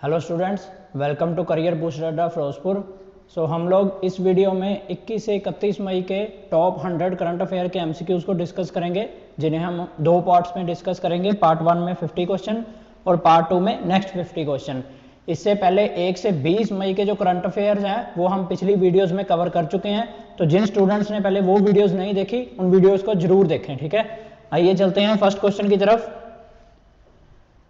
Hello students, welcome to career booster Adda Ferozepur. हम लोग इस वीडियो में 21 से 31 मई के टॉप 100 करंट अफेयर के एमसीक्यूज़ को डिस्कस करेंगे, जिन्हें हम दो पार्ट्स में डिस्कस करेंगे। पार्ट 1 में 50 क्वेश्चन और पार्ट 2 में नेक्स्ट 50 क्वेश्चन। इससे पहले 1 से 20 मई के जो करंट अफेयर्स हैं वो हम पिछली वीडियोज़ में कवर कर चुके हैं, तो जिन स्टूडेंट्स ने पहले वो वीडियोज़ नहीं देखी उन वीडियोज़ को जरूर देखें। ठीक है, आइए चलते हैं फर्स्ट क्वेश्चन की तरफ।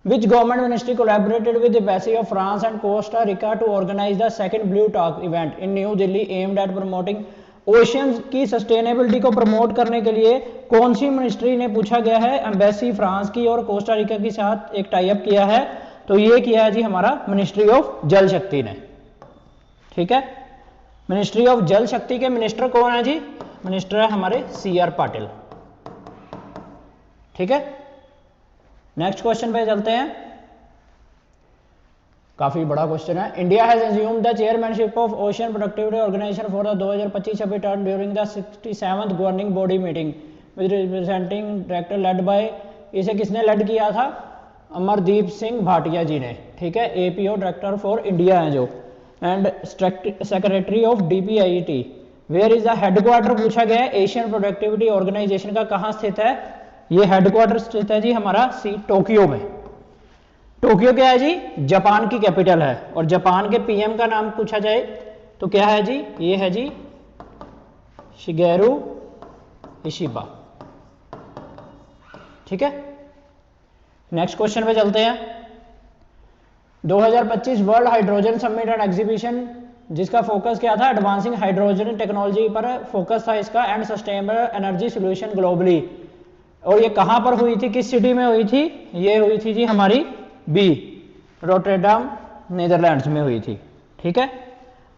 Which government ministry collaborated with the embassy of France and Costa Rica to organize the second Blue Talk event in New Delhi aimed at promoting oceans की सस्टेनेबिलिटी को प्रमोट करने के लिए कौन सी मिनिस्ट्री ने पूछा गया है? एम्बेसी फ्रांस की और कोस्टा रिका के साथ एक टाई अप किया है, तो ये किया है जी हमारा मिनिस्ट्री ऑफ जल शक्ति ने। ठीक है, मिनिस्ट्री ऑफ जल शक्ति के मिनिस्टर कौन है जी? मिनिस्टर है हमारे CR पाटिल। ठीक है, नेक्स्ट क्वेश्चन पे चलते हैं। काफी बड़ा क्वेश्चन है। India has assumed the chairmanship of ocean productivity organization for the 2025-26 term during the 67th governing body meeting with representing director led by, इसे किसने लेड किया था? अमरदीप सिंह भाटिया जी ने। ठीक है, APO डायरेक्टर फॉर इंडिया है जो, and secretary of DPIET। Where is the headquarter पूछा गया है एशियन प्रोडक्टिविटी ऑर्गेनाइजेशन का, कहाँ स्थित है? ये हेडक्वार्टर स्थित है जी हमारा टोक्यो में। टोक्यो क्या है जी? जापान की कैपिटल है। और जापान के PM का नाम पूछा जाए तो क्या है जी? ये है जी शिगेरू इशिबा। ठीक है, नेक्स्ट क्वेश्चन पे चलते हैं। 2025 world hydrogen summit and exhibition, जिसका फोकस क्या था? एडवांसिंग हाइड्रोजन टेक्नोलॉजी पर फोकस था इसका, and sustainable energy solution globally. और ये कहां पर हुई थी, किस सिटी में हुई थी? ये हुई थी जी हमारी रोटरडैम नीदरलैंड्स में हुई थी। ठीक है,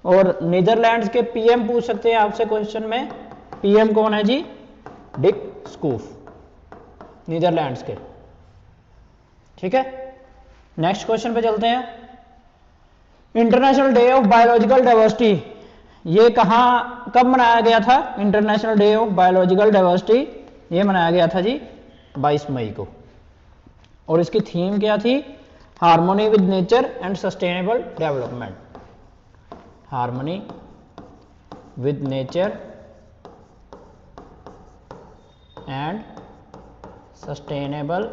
और नीदरलैंड्स के PM पूछ सकते हैं आपसे क्वेश्चन में। PM कौन है जी? डिक स्कूफ, नीदरलैंड्स के। ठीक है, नेक्स्ट क्वेश्चन पे चलते हैं। International day of biological diversity, ये कहां कब मनाया गया था? International day of biological diversity ये मनाया गया था जी 22 मई को। और इसकी थीम क्या थी? Harmony with nature and sustainable development. Harmony with nature and sustainable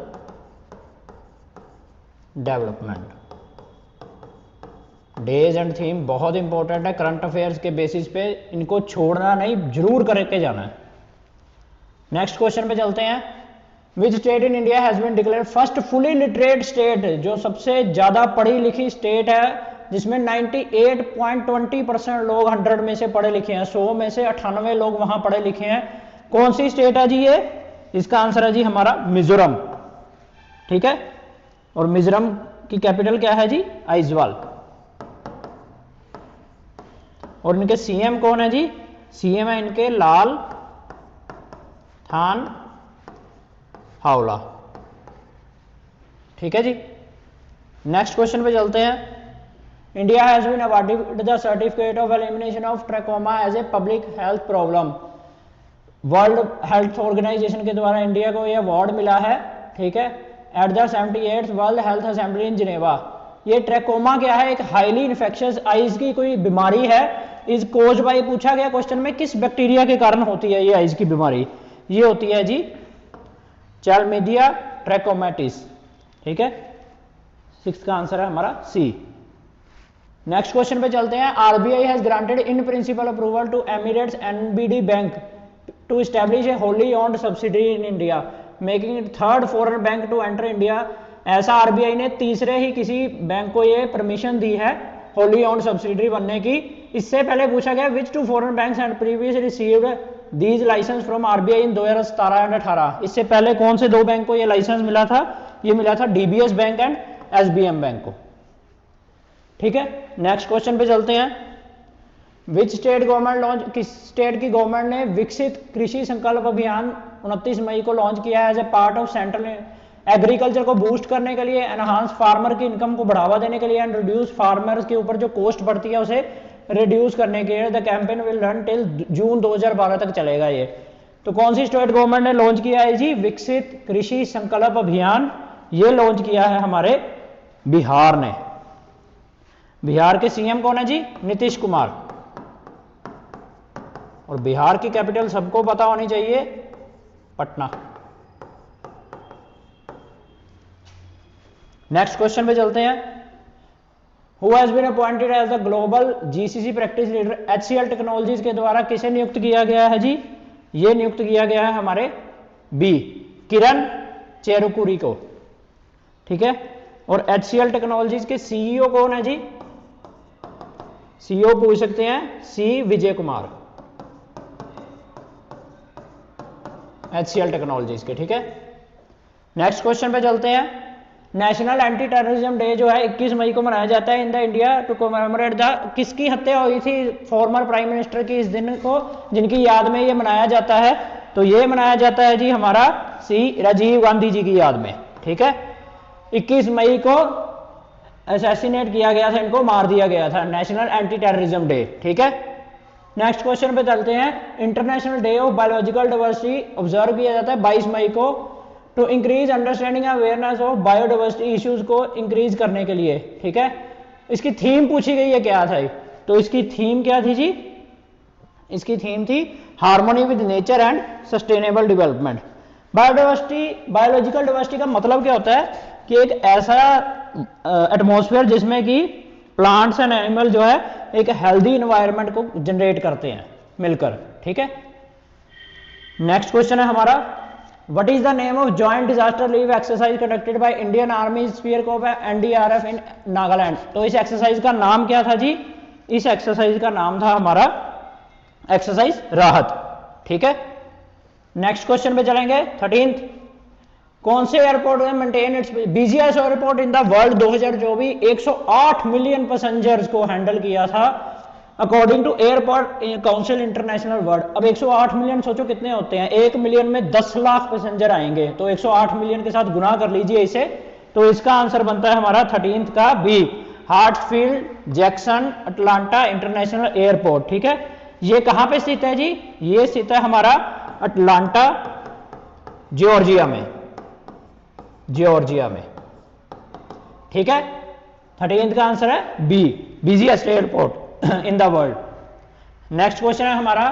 development. Days and theme बहुत इंपॉर्टेंट है, करंट अफेयर्स के बेसिस पे इनको छोड़ना नहीं, जरूर करके जाना है। नेक्स्ट क्वेश्चन पे चलते हैं। Which state in India has been declared first fully literate state, जो सबसे ज्यादा पढ़ी लिखी स्टेट है, जिसमें 98.20% लोग 100 में से पढ़े लिखे हैं, 100 में से 98 लोग वहां पढ़े लिखे हैं। कौन सी स्टेट है जी ये? इसका आंसर है जी हमारा मिजोरम। ठीक है, और मिजोरम की कैपिटल क्या है जी? आइजवाल। और इनके CM कौन है जी? CM है इनके लाल थान हावला। ठीक है जी, नेक्स्ट क्वेश्चन पे चलते हैं। India has been awarded the certificate of elimination of trachoma as a public health problem. World health organization के द्वारा इंडिया को यह अवार्ड मिला है। ठीक है, at the 78th world health assembly in Geneva. ये ट्रैकोमा क्या है? एक हाईली इन्फेक्शियस आइज की कोई बीमारी है। इस कोज बाई पूछा गया क्वेश्चन में, किस बैक्टीरिया के कारण होती है ये आइज की बीमारी? ये होती है जी चैल्मिडिया ट्रैकोमैटिस। ठीक है, 6 का आंसर है हमारा C। नेक्स्ट क्वेश्चन पे चलते हैं। RBI has granted in principle approval to Emirates NBD bank to establish a wholly owned subsidiary in India, making it third foreign bank to enter India. ऐसा RBI ने तीसरे ही किसी bank को ये permission दी है होली ओन्ड सब्सिडरी बनने की। इससे पहले पूछा गया which two foreign banks and previous received these license from RBI in 2017 and 18। इससे पहले कौन से दो बैंक को ये लाइसेंस मिला था? ये मिला था DBS bank and SBM bank को। ठीक है, नेक्स्ट क्वेश्चन पे चलते हैं। विच स्टेट गवर्नमेंट लॉन्च, किस स्टेट की गवर्नमेंट ने विकसित कृषि संकल्प अभियान 29 मई को लॉन्च किया है as a part of central agriculture को बूस्ट करने के लिए, एनहांस फार्मर की इनकम को बढ़ावा देने के लिए, एंड रिड्यूस फार्मर्स के ऊपर जो कॉस्ट बढ़ती है उसे रिड्यूस करने के लिए। The campaign will run till June 2012 तक चलेगा ये। तो कौन सी स्टेट गवर्नमेंट ने लॉन्च किया है जी? विकसित कृषि संकल्प अभियान। ये लॉन्च किया है हमारे बिहार ने। बिहार के सीएम कौन है जी? नीतीश कुमार। और बिहार की कैपिटल सबको पता होनी चाहिए, पटना। नेक्स्ट क्वेश्चन पे चलते हैं। Who has been appointed as the global GCC practice leader? HCL technologies के द्वारा किसे नियुक्त किया गया है जी? ये नियुक्त किया गया है हमारे बी, किरण चेरुकुरी को। ठीक है। और HCL टेक्नोलॉजीज के सीईओ कौन है जी? सीईओ पूछ सकते हैं, सी विजय कुमार, HCL टेक्नोलॉजीज के। ठीक है। नेक्स्ट क्वेश्चन पे चलते हैं। नेशनल एंटी टेररिज्म डे जो है 21 मई को मनाया जाता है in the India to commemorate the, किसकी हत्या हुई थी फॉर्मर प्राइम मिनिस्टर की इस दिन को, जिनकी याद में ये मनाया जाता है? तो ये मनाया जाता है जी हमारा सी, राजीव गांधी जी की याद में। ठीक है। 21 मई को असैसिनेट किया गया था, इनको मार दिया गया था, नेशनल एंटी टेररिज्म डे। ठीक है। नेक्स्ट क्वेश्चन पे चलते हैं। International day of biological diversity observe किया जाता है 22 मई को to increase understanding awareness of biodiversity issues को इंक्रीज करने के लिए। ठीक है। इसकी थीम पूछी गई है क्या था? तो इसकी थीम क्या थी जी? इसकी थीम थी harmony with nature and sustainable development. Biodiversity, biological diversity का मतलब क्या होता है कि एक ऐसा एटमॉस्फेयर जिसमें कि प्लांट्स एंड एनिमल जो है एक हेल्दी इन्वायरमेंट को जनरेट करते हैं मिलकर। ठीक है। नेक्स्ट क्वेश्चन है हमारा, what is the name of joint disaster leave exercise conducted by Indian army, spear cope NDRF in Nagaland? तो इस एक्सरसाइज का नाम क्या था जी? इस एक्सरसाइज का नाम था हमारा एक्सरसाइज राहत। ठीक है। नेक्स्ट क्वेश्चन पे चलेंगे 13th। कौन से एयरपोर्ट में maintain its busiest airport in the world 2024 108 million passengers को हैंडल किया था according to airport council international world. अब 108 मिलियन सोचो कितने होते हैं, 1 मिलियन में 10 लाख पैसेंजर आएंगे, तो 108 मिलियन के साथ गुना कर लीजिए इसे, तो इसका आंसर बनता है हमारा 13th का B, Hartsfield Jackson Atlanta international airport. ठीक है। ये कहां पे स्थित है जी? ये स्थित है हमारा अटलांटा जॉर्जिया में, जॉर्जिया में। ठीक है। 13th का आंसर है B, busiest airport in the world. Next question है हमारा,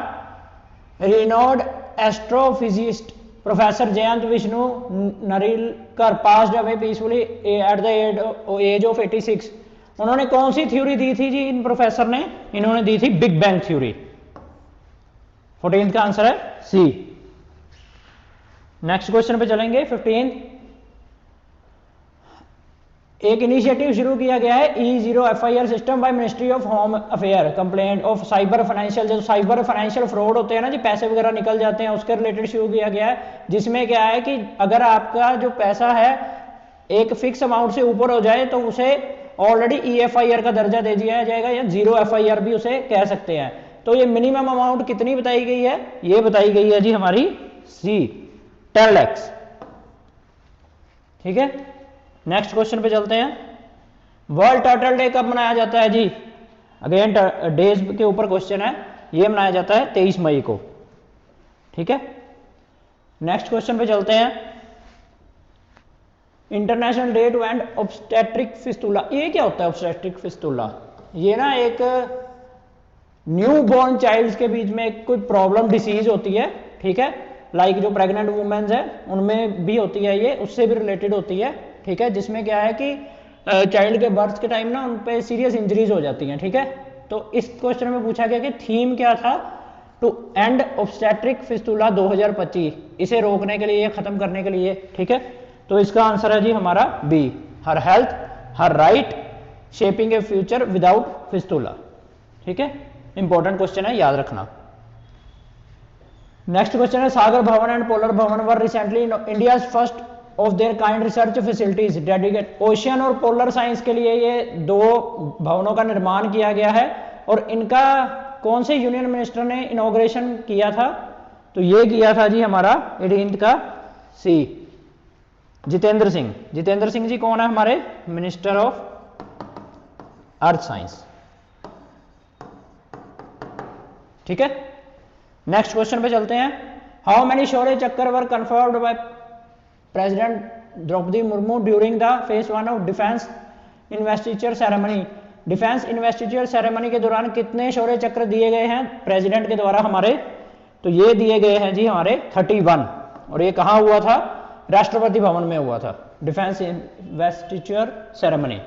renowned astrophysicist professor Jayant Vishnu Narlikar passed away peacefully at the age of 86। उन्होंने कौन सी थ्योरी दी थी जी? इन प्रोफेसर ने, इन्होंने दी थी बिग बैंग थ्योरी। 14th का आंसर है सी। नेक्स्ट क्वेश्चन पे चलेंगे 15th। एक इनिशिएटिव शुरू किया गया है E0 FIR system by ministry of home affair complaint of cyber financial, जो साइबर फाइनेंशियल फ्रॉड होते हैं ना जी, पैसे वगैरह निकल जाते हैं, उसके रिलेटेड शुरू किया गया है, जिसमें क्या है कि अगर आपका जो पैसा है एक फिक्स अमाउंट से ऊपर हो जाए तो उसे ऑलरेडी EFIR का दर्जा दे दिया जाएगा, या 0 FIR भी उसे कह सकते हैं। तो ये मिनिमम अमाउंट कितनी बताई गई है? ये बताई गई है जी हमारी सी, 10 लाख। ठीक है। नेक्स्ट क्वेश्चन पे चलते हैं। वर्ल्ड टर्टल डे कब मनाया जाता है जी? अगेन डेज के ऊपर क्वेश्चन है। ये मनाया जाता है 23 मई को। ठीक है। नेक्स्ट क्वेश्चन पे चलते हैं। International day to end obstetric fistula. ये क्या होता है ऑब्स्टेट्रिक फिस्टुला? ये ना एक न्यू बॉर्न चाइल्ड के बीच में एक कोई प्रॉब्लम डिसीज होती है। ठीक है। लाइक जो प्रेग्नेंट वुमेन्स है उनमें भी होती है, ये उससे भी रिलेटेड होती है। ठीक है। जिसमें क्या है कि चाइल्ड के बर्थ के टाइम ना उन पे सीरियस इंजरीज हो जाती हैं। ठीक है। तो इस क्वेश्चन में पूछा गया कि थीम क्या था? टू एंड ऑब्स्टेट्रिक फिस्टुला 2025, इसे रोकने के लिए, खत्म करने के लिए। ठीक है। तो इसका आंसर है जी हमारा B, her health her right shaping a future without fistula. ठीक है। इंपॉर्टेंट क्वेश्चन है, याद रखना। नेक्स्ट क्वेश्चन है, सागर भवन एंड पोलर भवन were recently India first of their kind research facilities dedicate. Ocean और पोलर साइंस के लिए ये 2 भवनों का निर्माण किया गया है, और इनका कौन से यूनियन मिनिस्टर ने इनॉग्रेशन किया था? तो ये किया था जी हमारा 18th का सी, जितेंद्र सिंह। जितेंद्र सिंह जी कौन है? हमारे मिनिस्टर ऑफ अर्थ साइंस। ठीक है। नेक्स्ट क्वेश्चन पे चलते हैं। How many Shaurya Chakra were confirmed by president Droupadi Murmu during the phase 1 of defence investiture ceremony. Defence investiture ceremony के दौरान कितने शौर्य चक्र दिए गए हैं प्रेसिडेंट के द्वारा हमारे? तो ये दिए गए हैं जी हमारे 31, और ये कहाँ हुआ था? राष्ट्रपति भवन में हुआ था, defence investiture ceremony.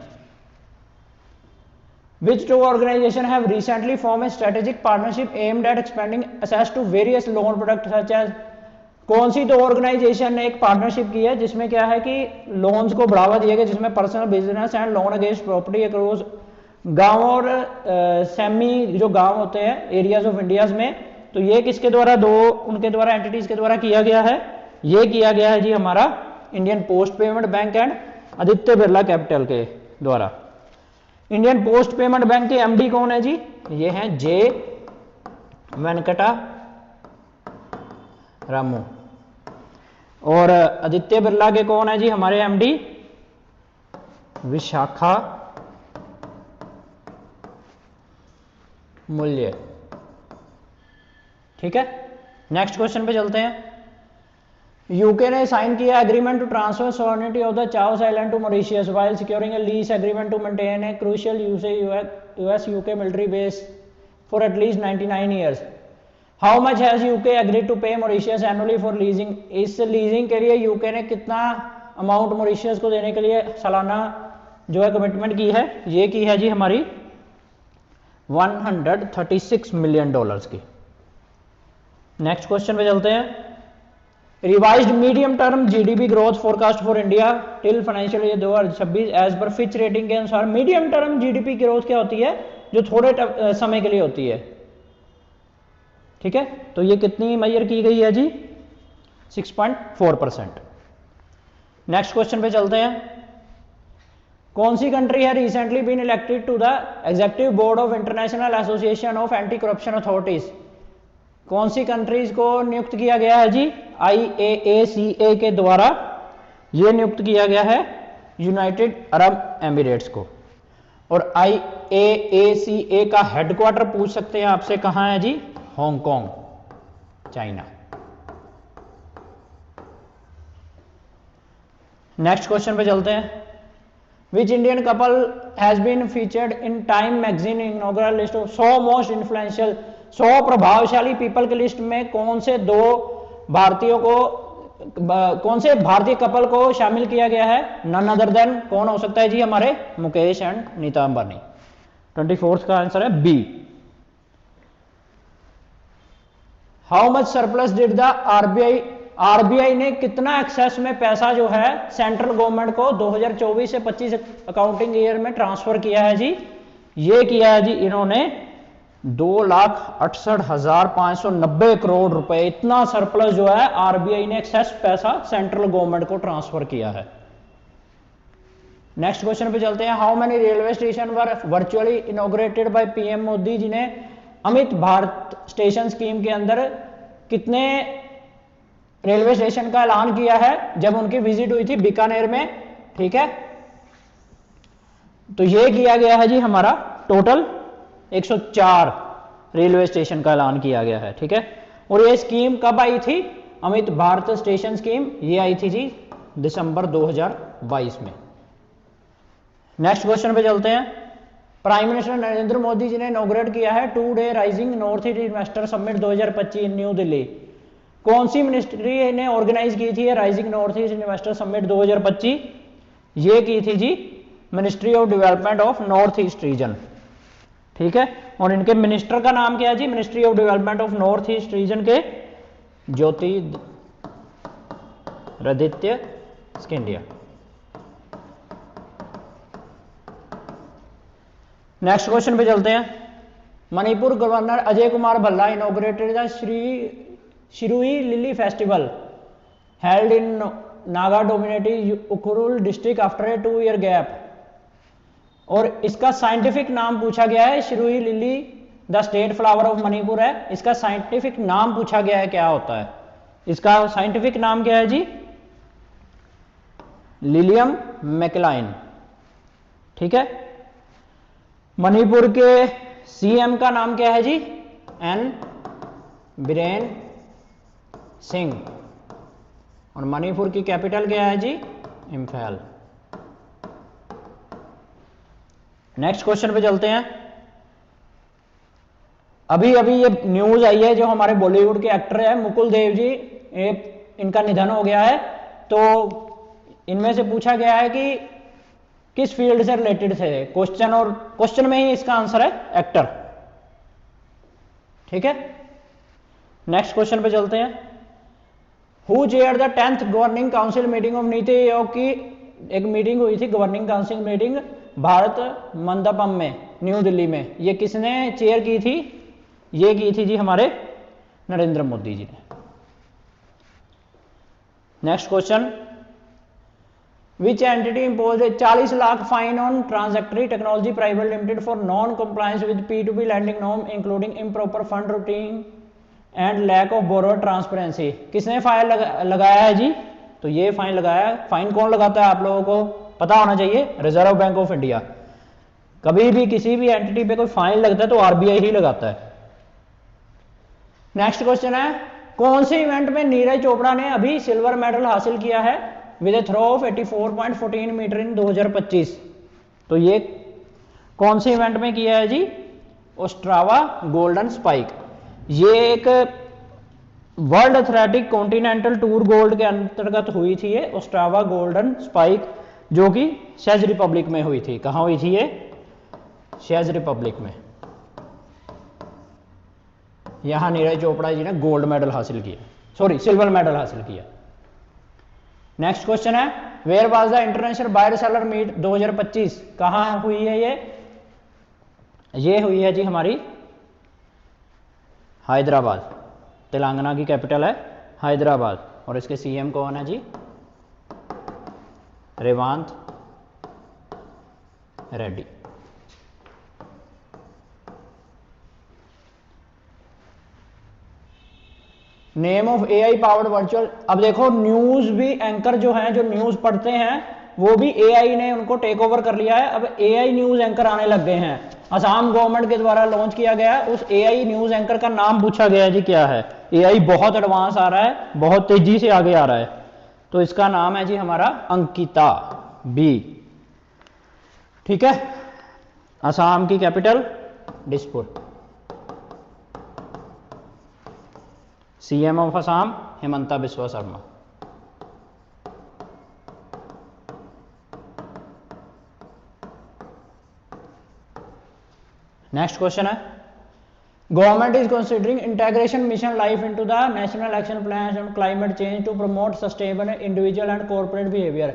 Which two organizations have recently formed a strategic partnership aimed at expanding access to various loan products such as? कौन सी दो ऑर्गेनाइजेशन ने एक पार्टनरशिप की है जिसमें क्या है कि लोन्स को बढ़ावा दिया गया, जिसमें personal business and loan against property across गांव और सेमी जो गांव होते हैं एरियाज ऑफ इंडियाज में, तो ये किसके द्वारा, दो उनके द्वारा एंटिटीज के द्वारा किया गया है? ये किया गया है जी हमारा Indian post payment bank and Aditya Birla capital के द्वारा। इंडियन पोस्ट पेमेंट बैंक के एमडी कौन है जी? ये हैं जे वेंकटा रामू। और आदित्य बिरला के कौन है जी हमारे एमडी? विशाखा मूल्य। ठीक है, नेक्स्ट क्वेश्चन पे चलते हैं। यूके ने साइन किया agreement to transfer sovereignty of the चाओस island to Mauritius while securing a lease agreement to maintain a crucial US UK military base for at least 99 years. How much has UK agreed to pay Mauritius annually for leasing? इस leasing के लिए UK ने कितना amount Mauritius को देने के लिए सालाना जो है कमिटमेंट की है? ये की है जी हमारी 136 मिलियन डॉलर्स की। नेक्स्ट क्वेश्चन पे चलते हैं। Revised medium term GDP growth forecast for India till financial year 2026 as per Fitch rating के अनुसार। मीडियम टर्म जीडीपी ग्रोथ क्या होती है? जो थोड़े समय के लिए होती है। ठीक है, तो ये कितनी मेजर की गई है जी? 6.4%। नेक्स्ट क्वेश्चन पे चलते हैं। कौन सी कंट्री है recently been elected to the executive board of international association of anti corruption authorities? कौन सी कंट्रीज को नियुक्त किया गया है जी IAACA के द्वारा? ये नियुक्त किया गया है यूनाइटेड अरब एमिरेट्स को। और IAACA का हेडक्वार्टर पूछ सकते हैं आपसे, कहां है जी? Hong Kong, China. नेक्स्ट क्वेश्चन पे चलते हैं। Which Indian couple has been featured in Time magazine inaugural list of 100 most influential, 100 प्रभावशाली पीपल की लिस्ट में कौन से दो भारतीयों को, कौन से भारतीय कपल को शामिल किया गया है? नन अदर देन कौन हो सकता है जी? हमारे मुकेश एंड नीता अंबानी। 24th का आंसर है B. How much surplus did the RBI? RBI ने कितना एक्सेस में पैसा जो है सेंट्रल गवर्नमेंट को 2024 से 25 अकाउंटिंग ईयर में ट्रांसफर किया है जी? ये किया है जी इन्होंने 2,68,590 करोड़ रुपए। इतना सरप्लस जो है आरबीआई ने एक्सेस पैसा सेंट्रल गवर्नमेंट को ट्रांसफर किया है। नेक्स्ट क्वेश्चन पे चलते हैं। How many railway station were virtually inaugurated by PM Modi ji ने अमित भारत स्टेशन स्कीम के अंदर कितने रेलवे स्टेशन का ऐलान किया है जब उनकी विजिट हुई थी बीकानेर में? ठीक है, तो ये किया गया है जी हमारा टोटल 104 रेलवे स्टेशन का ऐलान किया गया है। ठीक है, और ये स्कीम कब आई थी? अमित भारत स्टेशन स्कीम ये आई थी जी दिसंबर 2022 में। नेक्स्ट क्वेश्चन पे चलते हैं। प्राइम मिनिस्टर नरेंद्र मोदी जी ने इनॉग्रेट किया है 2 day rising north east investor summit 2025 in New Delhi. कौन सी मिनिस्ट्री ने ऑर्गेनाइज की थी rising north east investor summit 2025? ये की थी जी ministry of development of north east region. ठीक है, और इनके मिनिस्टर का नाम क्या है जी? Ministry of development of north east region के ज्योतिरादित्य सिंधिया। नेक्स्ट क्वेश्चन पे चलते हैं। Manipur governor Ajay Kumar Bhalla inaugurated the Shirui lily festival held in Naga dominated Ukhrul district after a 2 year gap. और इसका साइंटिफिक नाम पूछा गया है। Shirui lily the state flower of Manipur है, इसका साइंटिफिक नाम पूछा गया है, क्या होता है इसका साइंटिफिक नाम? क्या है जी? लिलियम मैकलाइन। ठीक है, मणिपुर के सीएम का नाम क्या है जी? एन बीरेन सिंह। और मणिपुर की कैपिटल क्या है जी? इम्फाल। नेक्स्ट क्वेश्चन पे चलते हैं। अभी अभी ये न्यूज आई है, जो हमारे बॉलीवुड के एक्टर है मुकुल देव जी, इनका निधन हो गया है। तो इनमें से पूछा गया है कि किस फील्ड से रिलेटेड थे क्वेश्चन, और क्वेश्चन में ही इसका आंसर है एक्टर। ठीक है, नेक्स्ट क्वेश्चन पे चलते हैं। Who chair the 10th governing council meeting of NITI Aayog की एक मीटिंग हुई थी, governing council meeting Bharat Mandapam में, न्यू दिल्ली में, ये किसने चेयर की थी? ये की थी जी हमारे नरेंद्र मोदी जी ने। Next question, which entity impose 40 lakh fine on Transactree technology private limited for non compliance with P2P lending norm including improper fund routing and lack of borrower transparency. किसने फाइन लगाया है जी? तो ये फाइन लगाया है। फाइन कौन लगाता है आप लोगों को पता होना चाहिए, रिजर्व बैंक ऑफ इंडिया। कभी भी किसी भी एंटिटी पे कोई फाइन लगता है तो RBI ही लगाता है। नेक्स्ट क्वेश्चन है, कौन से इवेंट में नीरज चोपड़ा ने अभी सिल्वर मेडल हासिल किया है with a throw of 84.14 metre in 2025? तो ये कौन से इवेंट में किया है जी? Ostrava golden spike. ये एक world athletic continental tour gold के अंतर्गत हुई थी ये ओस्ट्रावा गोल्डन स्पाइक, जो कि चेक रिपब्लिक में हुई थी। कहां हुई थी ये? चेक रिपब्लिक में। यहां नीरज चोपड़ा जी ने गोल्ड मेडल हासिल किया, सॉरी सिल्वर मेडल हासिल किया। नेक्स्ट क्वेश्चन है, where was the international buyer seller meet 2025? कहां हुई है ये हुई है जी हमारी हैदराबाद। तेलंगाना की कैपिटल है हैदराबाद, और इसके CM कौन है जी? Revanth Reddy. Name of AI powered virtual. अब देखो न्यूज भी एंकर जो हैं, जो न्यूज पढ़ते हैं, वो भी AI ने उनको टेक ओवर कर लिया है। अब AI न्यूज एंकर आने लग गए हैं। असम गवर्नमेंट के द्वारा लॉन्च किया गया, उस AI न्यूज एंकर का नाम पूछा गया है जी क्या है? AI बहुत एडवांस आ रहा है, बहुत तेजी से आगे आ रहा है, तो इसका नाम है जी हमारा अंकिता B। ठीक है, असम की capital Dispur. CM of Assam Himanta Biswa Sarma. Next question है, government is considering integration mission life into the national action plan on climate change to promote sustainable individual and corporate behaviour.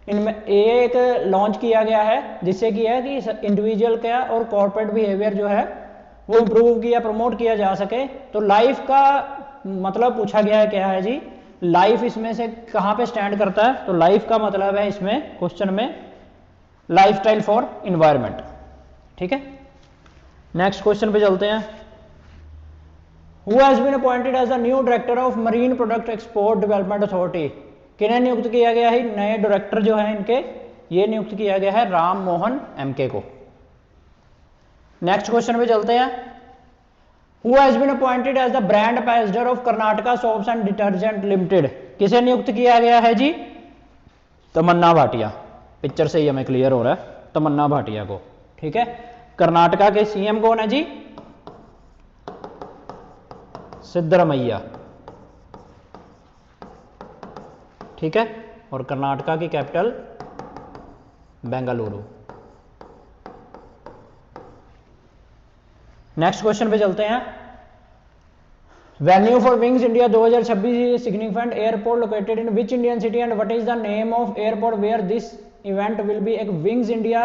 इनमें एक लॉन्च किया गया है जिससे कि है कि इंडिविजुअल का और कॉर्पोरेट बिहेवियर जो है वो इंप्रूव किया, प्रमोट किया जा सके। तो लाइफ का मतलब पूछा गया है क्या है जी? लाइफ इसमें से कहां पे स्टैंड करता है? तो लाइफ का मतलब है इसमें क्वेश्चन में लाइफस्टाइल फॉर एनवायरनमेंट। ठीक है, नेक्स्ट क्वेश्चन पे चलते हैं। Who has been appointed as the new director of marine product export development authority? किन्हें नियुक्त किया गया है? नए डायरेक्टर जो है इनके, ये नियुक्त किया गया है राम मोहन MK को। नेक्स्ट क्वेश्चन पे चलते हैं। Who has been appointed as the brand ambassador of Karnataka Soaps and Detergent Limited? किसे नियुक्त किया गया है जी? तमन्ना भाटिया। पिक्चर से ही हमें क्लियर हो रहा है, तमन्ना भाटिया को। ठीक है, कर्नाटका के CM कौन है जी? सिद्धरमैया। ठीक है, और कर्नाटका की कैपिटल बेंगलुरु। नेक्स्ट क्वेश्चन पे चलते हैं। Venue for wings India 2026 significant airport located in which Indian city and what is the name of airport where this event will be? एक विंग्स इंडिया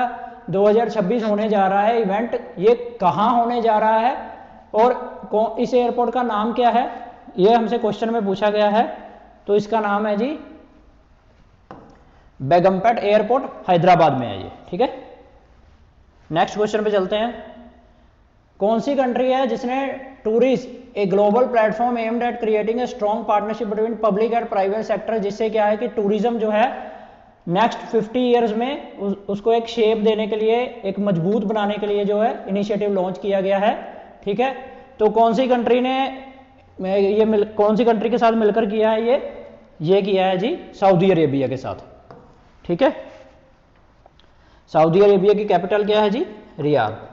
2026 होने जा रहा है इवेंट, ये कहां होने जा रहा है और इस एयरपोर्ट का नाम क्या है? ये हमसे क्वेश्चन में पूछा गया है। तो इसका नाम है जी बेगमपेट एयरपोर्ट, हैदराबाद में है ये। ठीक है, नेक्स्ट क्वेश्चन पे चलते हैं। कौन सी कंट्री है जिसने tourist a global platform aimed at creating a strong partnership between public and private sector, जिससे क्या है कि टूरिज्म जो है नेक्स्ट 50 ईयर्स में उसको एक शेप देने के लिए, एक मजबूत बनाने के लिए जो है इनिशिएटिव लॉन्च किया गया है। ठीक है, तो कौन सी कंट्री ने ये कौन सी कंट्री के साथ मिलकर किया है? ये किया है जी सऊदी अरेबिया के साथ। ठीक है, सऊदी अरेबिया की कैपिटल क्या है जी? रियाद।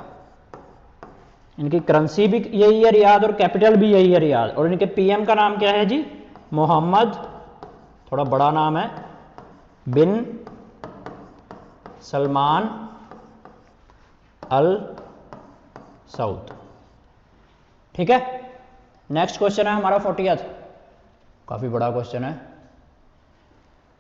इनकी करेंसी भी यही है रियाद और कैपिटल भी यही है रियाद। और इनके पीएम का नाम क्या है जी? मोहम्मद, थोड़ा बड़ा नाम है, बिन सलमान अल सऊद। ठीक है। नेक्स्ट क्वेश्चन है हमारा 40th, काफी बड़ा क्वेश्चन है।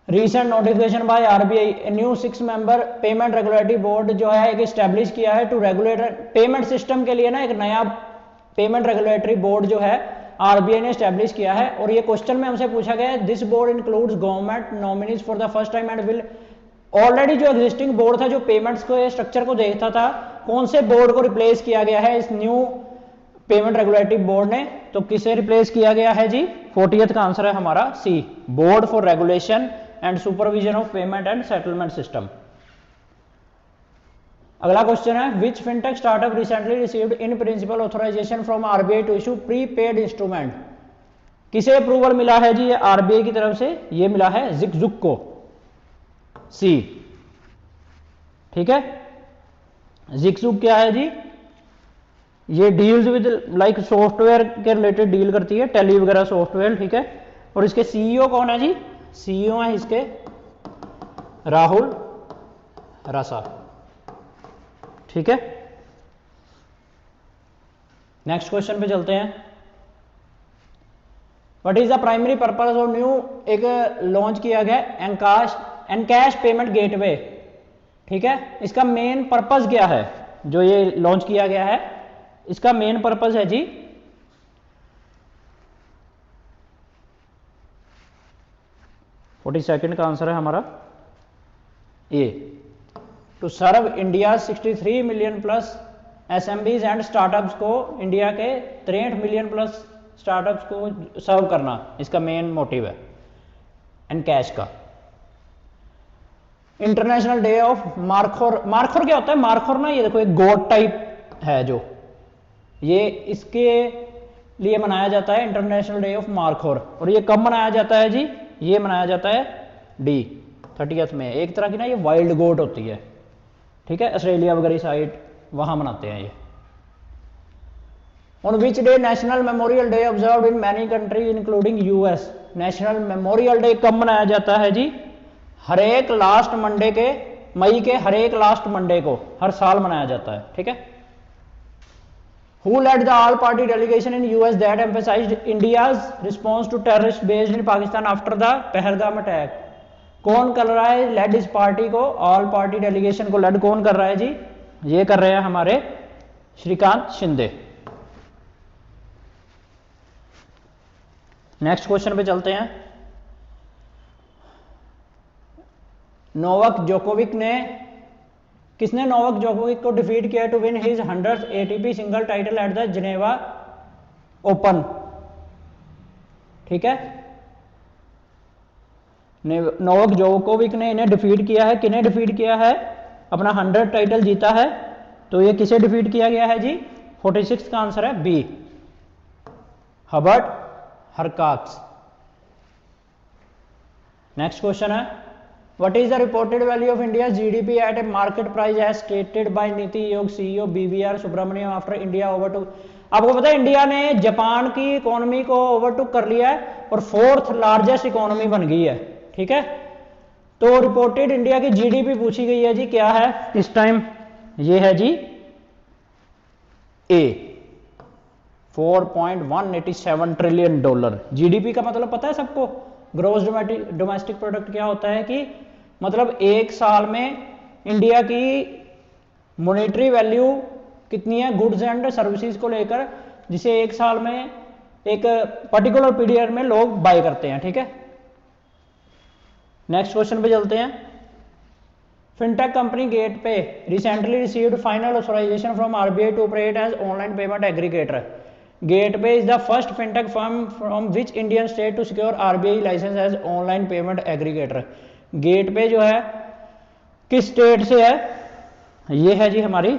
Recent notification by RBI new 6 member payment regulatory board जो है एक स्टैब्लिश किया है टू रेगुलेट पेमेंट सिस्टम के लिए ना, एक नया पेमेंट रेगुलेटरी बोर्ड जो है आरबीआई ने स्टैब्लिश किया है। और ये क्वेश्चन में हमसे पूछा गया है, this board includes government nominees for the first time and will, already जो एग्जिस्टिंग बोर्ड था जो पेमेंट्स को स्ट्रक्चर को देखता था, कौन से बोर्ड को रिप्लेस किया गया है इस न्यू पेमेंट रेगुलेटरी बोर्ड ने? तो किसे रिप्लेस किया गया है जी? 40th का आंसर है हमारा C, board for regulation and supervision of payment and settlement system. अगला क्वेश्चन है, which fintech startup recently received in principle authorisation from RBI to issue prepaid instrument? किसे अप्रूवल मिला है जी ये आरबीआई की तरफ से? ये मिला है जिकजुक को, सी। ठीक है। जिकजुक क्या है जी? ये डील्स विद लाइक सॉफ्टवेयर के रिलेटेड डील करती है, टेली वगैरह सॉफ्टवेयर। ठीक है। और इसके सीईओ कौन है जी? सीईओ है इसके राहुल रसा। ठीक है। नेक्स्ट क्वेश्चन पे चलते हैं। What is the primary purpose of new, एक लॉन्च किया गया एनकैश पेमेंट गेटवे। ठीक है। इसका मेन पर्पस क्या है जो ये लॉन्च किया गया है? इसका मेन पर्पस है जी 42nd का आंसर है हमारा A, to serve India 63 million plus SMBs and startups को, इंडिया के 63 मिलियन प्लस स्टार्टअप्स को सर्व करना इसका मेन मोटिव है एनकैश का। International day of markhor. Markhor क्या होता है? मार्खोर ना, ये देखो एक गोट टाइप है जो, ये इसके लिए मनाया जाता है इंटरनेशनल डे ऑफ मार्खोर। और ये कब मनाया जाता है जी? ये मनाया जाता है डी 30th में। एक तरह की ना ये वाइल्ड गोट होती है। ठीक है। ऑस्ट्रेलिया वगैरह साइड वहां मनाते हैं ये। On which day national memorial day observed in many country including US? National memorial day कब मनाया जाता है जी? हर एक लास्ट मंडे के, मई के हर एक लास्ट मंडे को हर साल मनाया जाता है। ठीक है। Who led the all-party delegation in US that emphasized India's response to terrorists based in Pakistan after the Pahalgam attack? कौन कर रहा है लेड इस पार्टी को? ऑल पार्टी डेलीगेशन को लेड कौन कर रहा है जी? ये कर रहे हैं हमारे श्रीकांत शिंदे। नेक्स्ट क्वेश्चन पे चलते हैं। नोवाक जोकोविक ने, किसने नोवाक जोकोविक को डिफीट किया to win his 100th ATP singles title at the Geneva open? ठीक है। नोवाक जोकोविक ने इन्हें डिफीट किया है। किन्हें डिफीट किया है? अपना 100 टाइटल जीता है। तो ये किसे डिफीट किया गया है जी? 46 का आंसर है B, Hubert Hurkacz. Next question है, what is the reported value of India GDP at a market price as stated by NITI Aayog CEO BVR Subrahmanyam after India overtook? आपको पता है इंडिया ने जापान की इकोनॉमी को ओवरटूक कर लिया है और 4th लार्जेस्ट इकोनॉमी बन गई है। ठीक है। तो रिपोर्टेड इंडिया की जीडीपी पूछी गई है जी, क्या है इस टाइम? ये है जी ए, $4.187 ट्रिलियन। जीडीपी का मतलब पता है सबको? ग्रोस डोमेस्टिक प्रोडक्ट क्या होता है कि मतलब एक साल में इंडिया की मॉनेटरी वैल्यू कितनी है गुड्स एंड सर्विसेज को लेकर, जिसे एक साल में एक पर्टिकुलर पीरियड में लोग बाय करते हैं। ठीक है। नेक्स्ट क्वेश्चन पे चलते हैं। Fintech company Getepay recently received final authorisation from RBI to operate as online payment aggregator. Gateway is the first fintech firm from which Indian state to secure RBI license as online payment aggregator? Gateway जो है किस state से है? ये है जी हमारी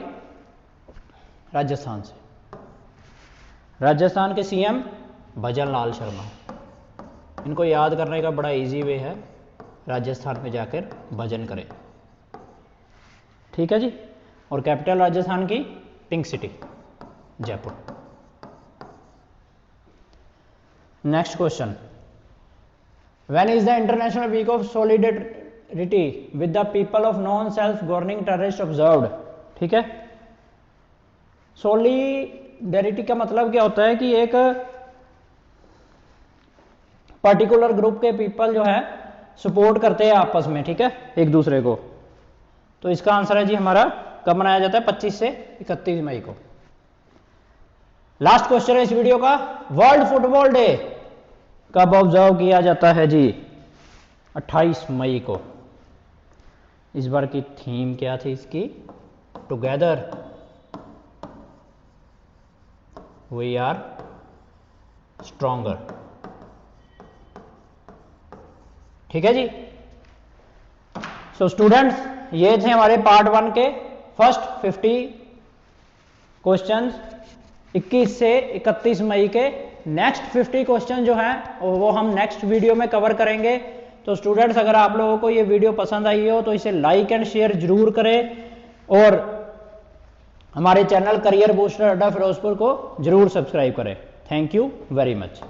राजस्थान से। राजस्थान के सीएम भजन लाल शर्मा। इनको याद करने का बड़ा इजी वे है, राजस्थान में जाकर भजन करें। ठीक है जी। और कैपिटल राजस्थान की pink city Jaipur. Next question, when is the international week of solidarity with the people of non self governing टेररिस्ट ऑब्जर्व्ड। ठीक है, सॉलिडेरिटी का मतलब क्या होता है कि एक पर्टिकुलर ग्रुप के पीपल जो है सपोर्ट करते हैं आपस में, ठीक है, एक दूसरे को। तो इसका आंसर है जी हमारा, कब मनाया जाता है, 25 से 31 मई को। लास्ट क्वेश्चन है इस वीडियो का, वर्ल्ड फुटबॉल डे कब ऑब्जर्व किया जाता है जी, 28 मई को। इस बार की थीम क्या थी इसकी, टुगेदर वी आर स्ट्रॉन्गर। ठीक है जी। सो स्टूडेंट्स, ये थे हमारे पार्ट 1 के फर्स्ट 50 क्वेश्चंस 21 से 31 मई के। नेक्स्ट 50 क्वेश्चन जो हैं वो हम नेक्स्ट वीडियो में कवर करेंगे। तो स्टूडेंट्स, अगर आप लोगों को ये वीडियो पसंद आई हो तो इसे लाइक एंड शेयर जरूर करें और हमारे channel career booster Adda Firozpur को जरूर सब्सक्राइब करें। Thank you very much.